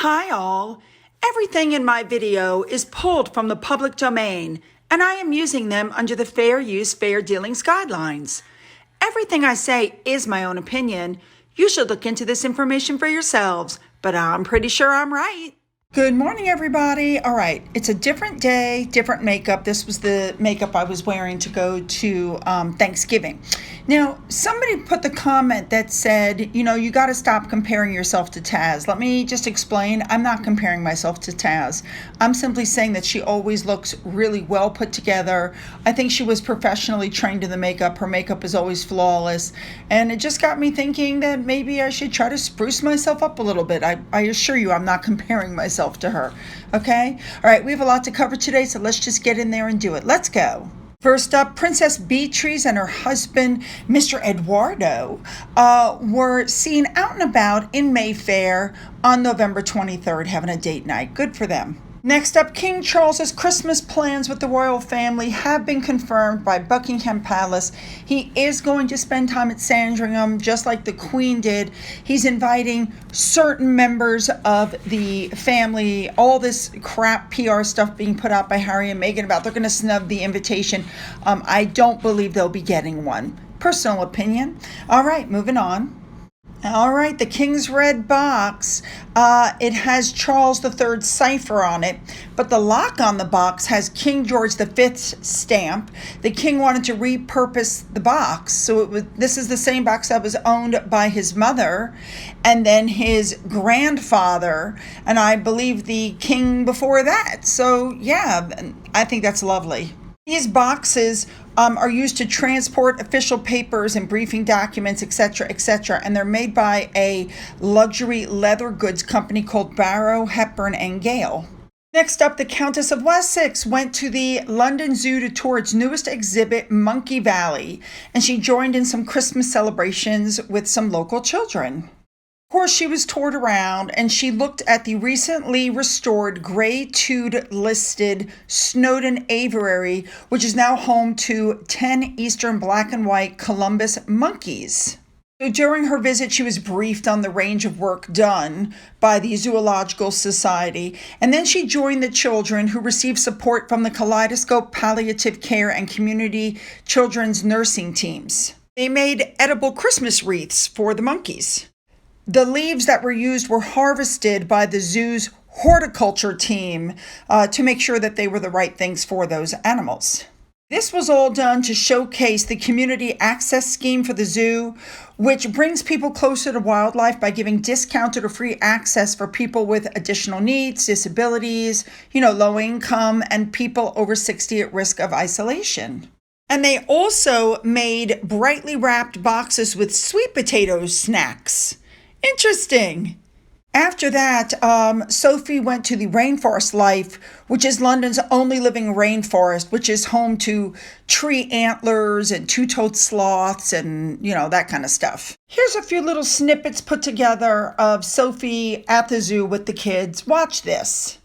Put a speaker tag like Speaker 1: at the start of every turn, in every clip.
Speaker 1: Hi all! Everything in my video is pulled from the public domain, and I am using them under the Fair Use, Fair Dealings guidelines. Everything I say is my own opinion. You should look into this information for yourselves, but I'm pretty sure I'm right. Good morning, everybody. All right, it's a different day, different makeup. This was the makeup I was wearing to go to Thanksgiving. Now, somebody put the comment that said, you got to stop comparing yourself to Taz. Let me just explain. I'm not comparing myself to Taz. I'm simply saying that she always looks really well put together. I think she was professionally trained in the makeup. Her makeup is always flawless. And it just got me thinking that maybe I should try to spruce myself up a little bit. I assure you, I'm not comparing myself to her. Okay? All right, we have a lot to cover today, so let's just get in there and do it. Let's go. First up, Princess Beatrice and her husband, Mr. Eduardo, were seen out and about in Mayfair on November 23rd, having a date night. Good for them. Next up, King Charles's Christmas plans with the royal family have been confirmed by Buckingham Palace. He is going to spend time at Sandringham, just like the Queen did. He's inviting certain members of the family. All this crap PR stuff being put out by Harry and Meghan about they're going to snub the invitation. I don't believe they'll be getting one. Personal opinion. All right, moving on. All right, the King's Red Box, it has Charles III's cipher on it, but the lock on the box has King George V's stamp. The King wanted to repurpose the box, so this is the same box that was owned by his mother and then his grandfather, and I believe the king before that. So yeah, I think that's lovely. These boxes are used to transport official papers and briefing documents, etc., and they're made by a luxury leather goods company called Barrow, Hepburn and Gale. Next up, the Countess of Wessex went to the London Zoo to tour its newest exhibit, Monkey Valley, and she joined in some Christmas celebrations with some local children. Of course, she was toured around and she looked at the recently restored Grey Tude listed Snowdon Aviary, which is now home to 10 Eastern black and white Columbus monkeys. So during her visit, she was briefed on the range of work done by the Zoological Society, and then she joined the children who received support from the Kaleidoscope Palliative Care and Community Children's Nursing teams. They made edible Christmas wreaths for the monkeys. The leaves that were used were harvested by the zoo's horticulture team to make sure that they were the right things for those animals. This was all done to showcase the community access scheme for the zoo, which brings people closer to wildlife by giving discounted or free access for people with additional needs, disabilities, low income, and people over 60 at risk of isolation. And they also made brightly wrapped boxes with sweet potato snacks. Interesting. After that, Sophie went to the Rainforest Life, which is London's only living rainforest, which is home to tree antlers and two-toed sloths and, that kind of stuff. Here's a few little snippets put together of Sophie at the zoo with the kids. Watch this.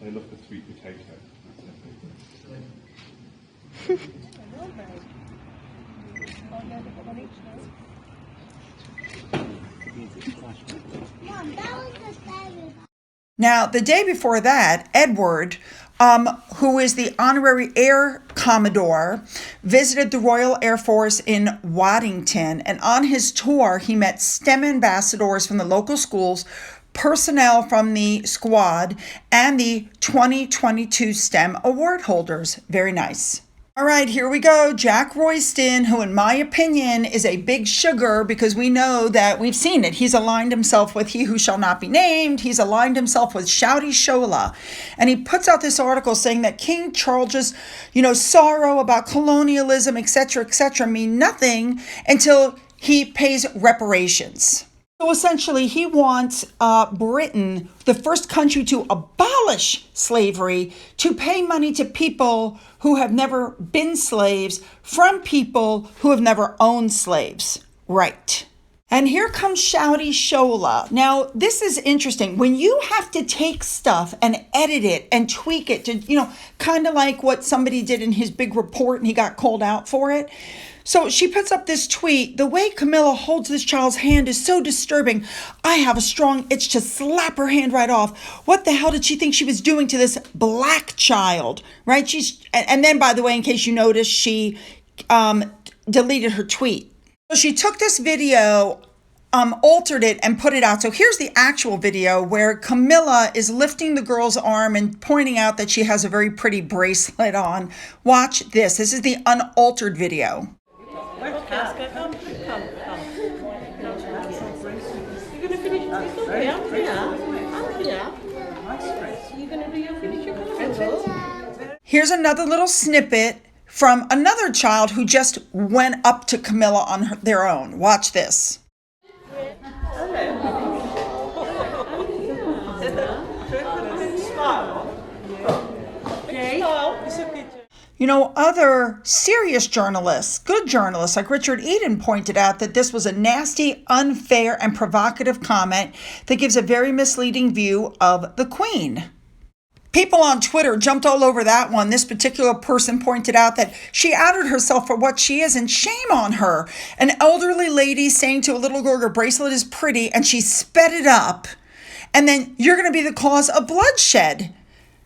Speaker 2: They love the sweet potato.
Speaker 1: Now, the day before that, Edward, who is the honorary Air Commodore, visited the Royal Air Force in Waddington, and on his tour, he met STEM ambassadors from the local schools, personnel from the squad, and the 2022 STEM award holders. Very nice. All right, here we go. Jack Royston, who in my opinion is a big sugar because we know that we've seen it. He's aligned himself with He Who Shall Not Be Named. He's aligned himself with Shouty Shola. And he puts out this article saying that King Charles's, sorrow about colonialism, etc., mean nothing until he pays reparations. So essentially, he wants Britain, the first country to abolish slavery, to pay money to people who have never been slaves from people who have never owned slaves. Right. And here comes Shouty Shola. Now, this is interesting. When you have to take stuff and edit it and tweak it to, kind of like what somebody did in his big report and he got called out for it. So she puts up this tweet. The way Camilla holds this child's hand is so disturbing. I have a strong itch to slap her hand right off. What the hell did she think she was doing to this black child? Right? And then, by the way, in case you noticed, she deleted her tweet. So she took this video, altered it, and put it out. So here's the actual video where Camilla is lifting the girl's arm and pointing out that she has a very pretty bracelet on. Watch this. This is the unaltered video.
Speaker 3: Come. You're gonna finish. It's okay. I'm here. You're gonna do your finish. You're gonna go.
Speaker 1: Here's another little snippet from another child who just went up to Camilla on their own. Watch this. Other serious journalists, good journalists like Richard Eden pointed out that this was a nasty, unfair, and provocative comment that gives a very misleading view of the Queen. People on Twitter jumped all over that one. This particular person pointed out that she outed herself for what she is, and shame on her. An elderly lady saying to a little girl, her bracelet is pretty, and she sped it up. And then you're going to be the cause of bloodshed,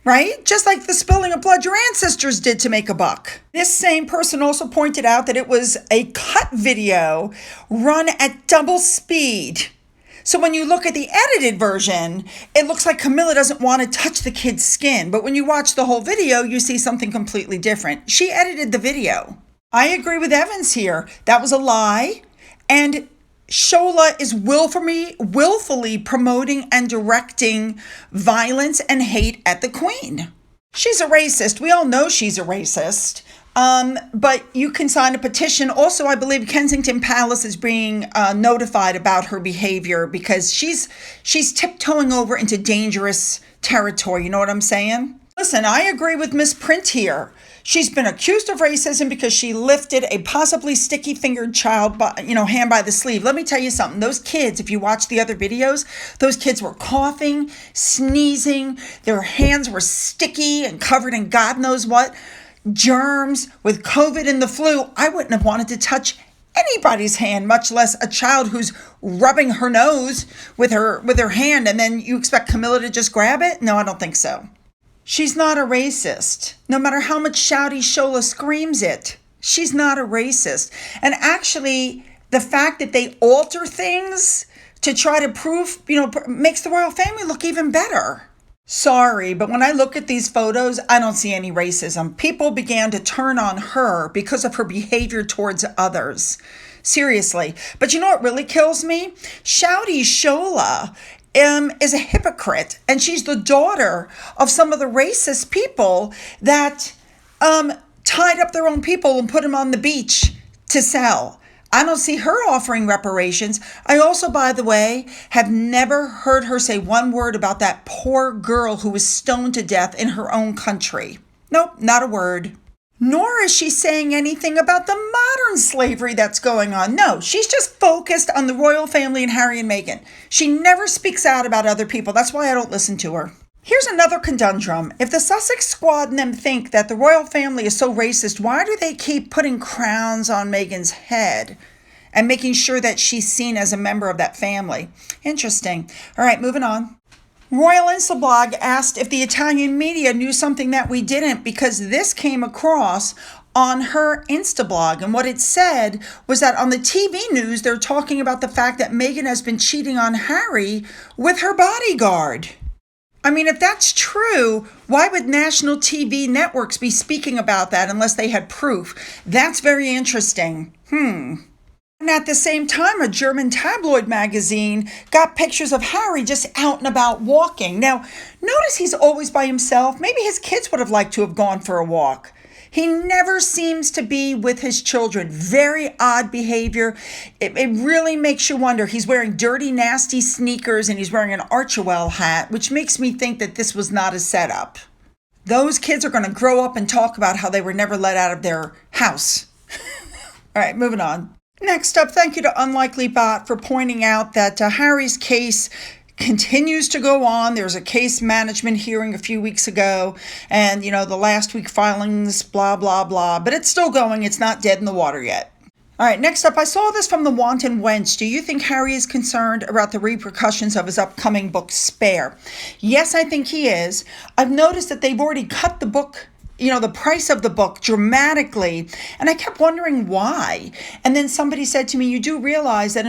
Speaker 1: right? Just like the spilling of blood your ancestors did to make a buck. This same person also pointed out that it was a cut video run at double speed. So when you look at the edited version, it looks like Camilla doesn't want to touch the kid's skin. But when you watch the whole video, you see something completely different. She edited the video. I agree with Evans here. That was a lie. And Shola is willfully promoting and directing violence and hate at the Queen. She's a racist. We all know she's a racist. But you can sign a petition. Also, I believe Kensington Palace is being notified about her behavior because she's tiptoeing over into dangerous territory. You know what I'm saying? Listen, I agree with Miss Print here. She's been accused of racism because she lifted a possibly sticky-fingered child, hand by the sleeve. Let me tell you something. Those kids, if you watch the other videos, those kids were coughing, sneezing. Their hands were sticky and covered in God knows what. Germs with COVID and the flu. I wouldn't have wanted to touch anybody's hand, much less a child who's rubbing her nose with her hand, and then you expect Camilla to just grab it? No, I don't think so. She's not a racist. No matter how much Shouty Shola screams it, she's not a racist. And actually, the fact that they alter things to try to prove, makes the royal family look even better. Sorry, but when I look at these photos, I don't see any racism. People began to turn on her because of her behavior towards others. Seriously. But you know what really kills me? Shouty Shola is a hypocrite, and she's the daughter of some of the racist people that tied up their own people and put them on the beach to sell. I don't see her offering reparations. I also, by the way, have never heard her say one word about that poor girl who was stoned to death in her own country. Nope, not a word. Nor is she saying anything about the modern slavery that's going on. No, she's just focused on the royal family and Harry and Meghan. She never speaks out about other people. That's why I don't listen to her. Here's another conundrum. If the Sussex squad and them think that the royal family is so racist, why do they keep putting crowns on Meghan's head and making sure that she's seen as a member of that family? Interesting. All right, moving on. Royal Instablog asked if the Italian media knew something that we didn't, because this came across on her Instablog. And what it said was that on the TV news, they're talking about the fact that Meghan has been cheating on Harry with her bodyguard. I mean, if that's true, why would national TV networks be speaking about that unless they had proof? That's very interesting. And at the same time, a German tabloid magazine got pictures of Harry just out and about walking. Now, notice he's always by himself. Maybe his kids would have liked to have gone for a walk. He never seems to be with his children. Very odd behavior. It really makes you wonder. He's wearing dirty, nasty sneakers and he's wearing an Archewell hat, which makes me think that this was not a setup. Those kids are going to grow up and talk about how they were never let out of their house. All right, moving on. Next up, thank you to Unlikely Bot for pointing out that Harry's case continues to go on. There's a case management hearing a few weeks ago, and the last week filings, blah, blah, blah, but it's still going. It's not dead in the water yet. All right, next up, I saw this from the Wanton Wench. Do you think Harry is concerned about the repercussions of his upcoming book, Spare? Yes, I think he is. I've noticed that they've already cut the book, the price of the book dramatically. And I kept wondering why. And then somebody said to me, you do realize that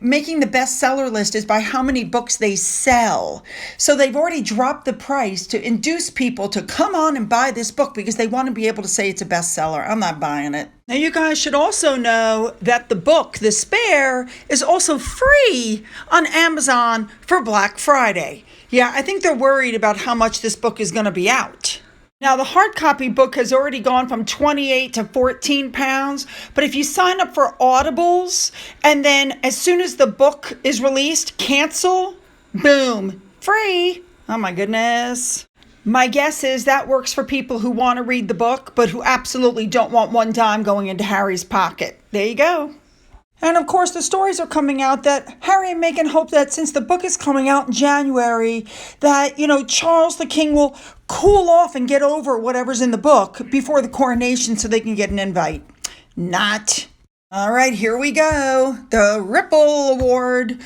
Speaker 1: making the bestseller list is by how many books they sell. So they've already dropped the price to induce people to come on and buy this book because they want to be able to say it's a bestseller. I'm not buying it. Now, you guys should also know that the book, The Spare, is also free on Amazon for Black Friday. Yeah, I think they're worried about how much this book is going to be out. Now, the hard copy book has already gone from 28 to 14 pounds, but if you sign up for Audibles and then as soon as the book is released, cancel, boom, free. Oh my goodness. My guess is that works for people who want to read the book, but who absolutely don't want one dime going into Harry's pocket. There you go. And of course, the stories are coming out that Harry and Meghan hope that since the book is coming out in January, that, Charles the King will cool off and get over whatever's in the book before the coronation so they can get an invite. Not. All right, here we go. The Ripple Award.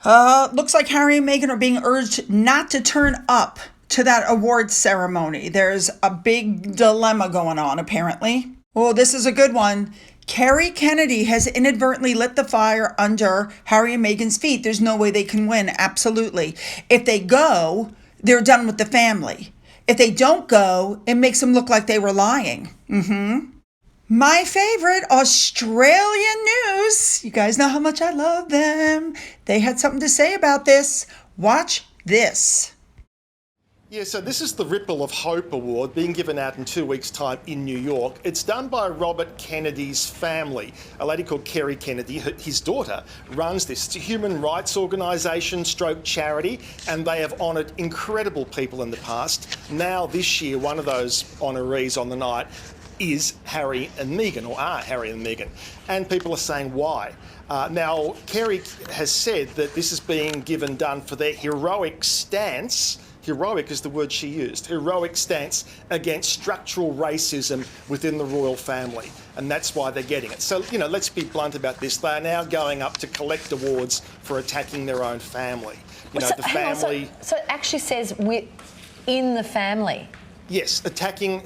Speaker 1: Looks like Harry and Meghan are being urged not to turn up to that awards ceremony. There's a big dilemma going on, apparently. Oh, this is a good one. Kerry Kennedy has inadvertently lit the fire under Harry and Meghan's feet. There's no way they can win, absolutely. If they go, they're done with the family. If they don't go, it makes them look like they were lying. My favorite, Australian News. You guys know how much I love them. They had something to say about this. Watch this.
Speaker 4: Yeah, so this is the Ripple of Hope Award being given out in 2 weeks' time in New York. It's done by Robert Kennedy's family. A lady called Kerry Kennedy, his daughter, runs this. It's a human rights organisation stroke charity, and they have honoured incredible people in the past. Now, this year, one of those honorees on the night is Harry and Meghan, or are Harry and Meghan. And people are saying why. Now, Kerry has said that this is being done for their heroic stance. Heroic is the word she used. Heroic stance against structural racism within the royal family. And that's why they're getting it. So, let's be blunt about this. They are now going up to collect awards for attacking their own family. The family...
Speaker 5: So it actually says in the family?
Speaker 4: Yes, attacking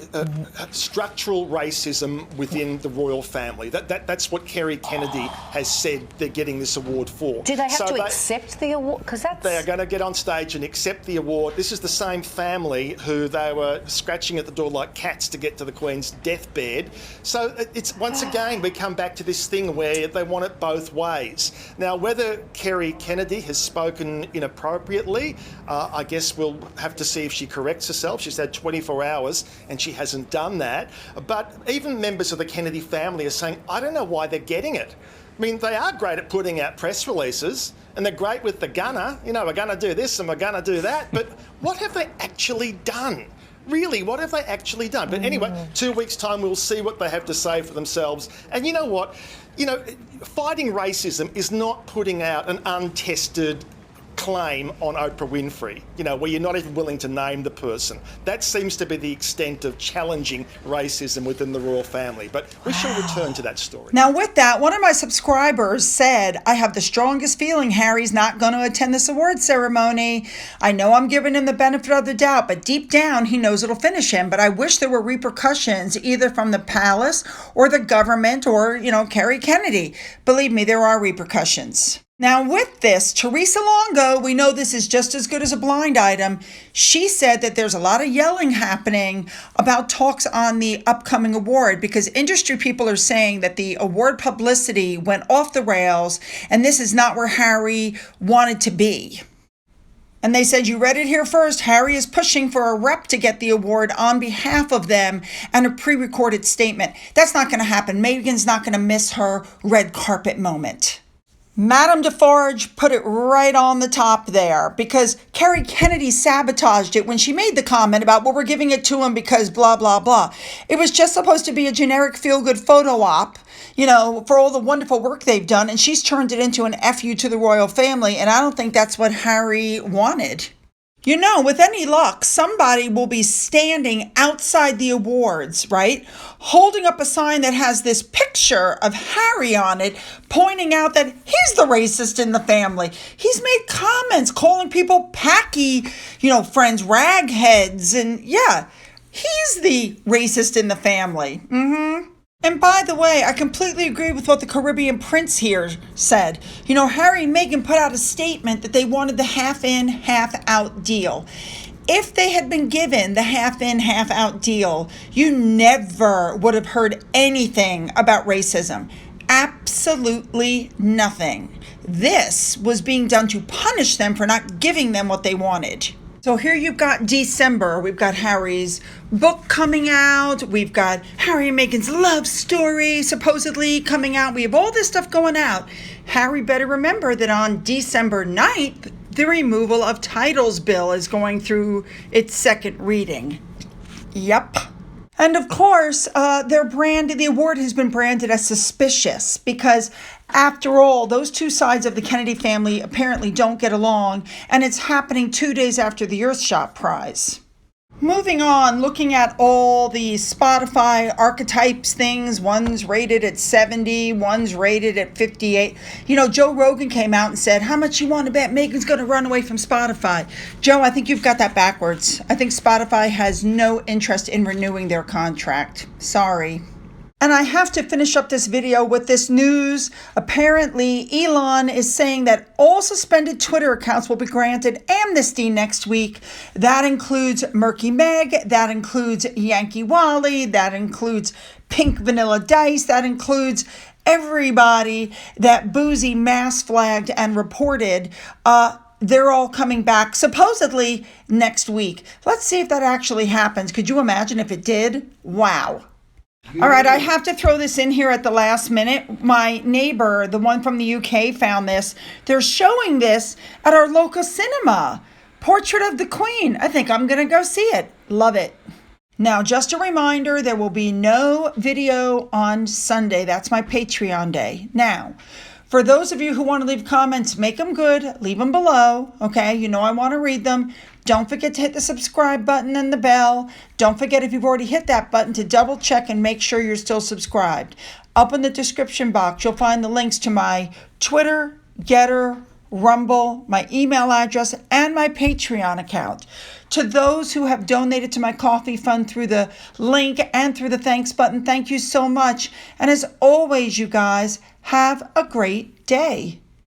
Speaker 4: structural racism within the royal family. That's what Kerry Kennedy has said they're getting this award for.
Speaker 5: Do they have to accept the award? Because
Speaker 4: they are going to get on stage and accept the award. This is the same family who they were scratching at the door like cats to get to the Queen's deathbed. So it's once again we come back to this thing where they want it both ways. Now, whether Kerry Kennedy has spoken inappropriately, I guess we'll have to see if she corrects herself. She's had 24 hours and she hasn't done that. But even members of the Kennedy family are saying, I don't know why they're getting it. I mean, they are great at putting out press releases and they're great with the gunner. We're going to do this and we're going to do that. But what have they actually done? Really, what have they actually done? But anyway, 2 weeks' time, we'll see what they have to say for themselves. And you know what? Fighting racism is not putting out an untested claim on Oprah Winfrey, where you're not even willing to name the person. That seems to be the extent of challenging racism within the royal family. But we shall return to that story.
Speaker 1: Now, with that, one of my subscribers said, I have the strongest feeling Harry's not going to attend this award ceremony. I know I'm giving him the benefit of the doubt, but deep down, he knows it'll finish him. But I wish there were repercussions either from the palace or the government or, Kerry Kennedy. Believe me, there are repercussions. Now, with this, Teresa Longo, we know this is just as good as a blind item. She said that there's a lot of yelling happening about talks on the upcoming award because industry people are saying that the award publicity went off the rails and this is not where Harry wanted to be. And they said, you read it here first. Harry is pushing for a rep to get the award on behalf of them and a pre-recorded statement. That's not going to happen. Meghan's not going to miss her red carpet moment. Madame Defarge put it right on the top there because Kerry Kennedy sabotaged it when she made the comment about, well, we're giving it to him because blah, blah, blah. It was just supposed to be a generic feel-good photo op, for all the wonderful work they've done. And she's turned it into an FU to the royal family. And I don't think that's what Harry wanted. With any luck, somebody will be standing outside the awards, right? Holding up a sign that has this picture of Harry on it, pointing out that he's the racist in the family. He's made comments calling people packy, friends, ragheads. And yeah, he's the racist in the family. And by the way, I completely agree with what the Caribbean prince here said. Harry and Meghan put out a statement that they wanted the half-in, half-out deal. If they had been given the half-in, half-out deal, you never would have heard anything about racism. Absolutely nothing. This was being done to punish them for not giving them what they wanted. So here you've got December. We've got Harry's book coming out. We've got Harry and Meghan's love story supposedly coming out. We have all this stuff going out. Harry better remember that on December 9th, the removal of titles bill is going through its second reading. Yep. And of course, the award has been branded as suspicious because, after all, those two sides of the Kennedy family apparently don't get along, and it's happening 2 days after the Earthshot Prize. Moving on, looking at all the Spotify archetypes things, one's rated at 70, one's rated at 58. Joe Rogan came out and said, how much you want to bet Meghan's going to run away from Spotify? Joe, I think you've got that backwards. I think Spotify has no interest in renewing their contract. Sorry. And I have to finish up this video with this news. Apparently, Elon is saying that all suspended Twitter accounts will be granted amnesty next week. That includes Murky Meg, that includes Yankee Wally, that includes Pink Vanilla Dice, that includes everybody that Boozy mass flagged and reported. They're all coming back supposedly next week. Let's see if that actually happens. Could you imagine if it did? Wow. All right, I have to throw this in here at the last minute. My neighbor, the one from the UK, found this. They're showing this at our local cinema. Portrait of the Queen. I think I'm going to go see it. Love it. Now, just a reminder, there will be no video on Sunday. That's my Patreon day. Now, for those of you who want to leave comments, make them good. Leave them below, okay? I want to read them. Don't forget to hit the subscribe button and the bell. Don't forget, if you've already hit that button, to double check and make sure you're still subscribed. Up in the description box, you'll find the links to my Twitter, Getter, Rumble, my email address, and my Patreon account. To those who have donated to my coffee fund through the link and through the thanks button, thank you so much. And as always, you guys, have a great day.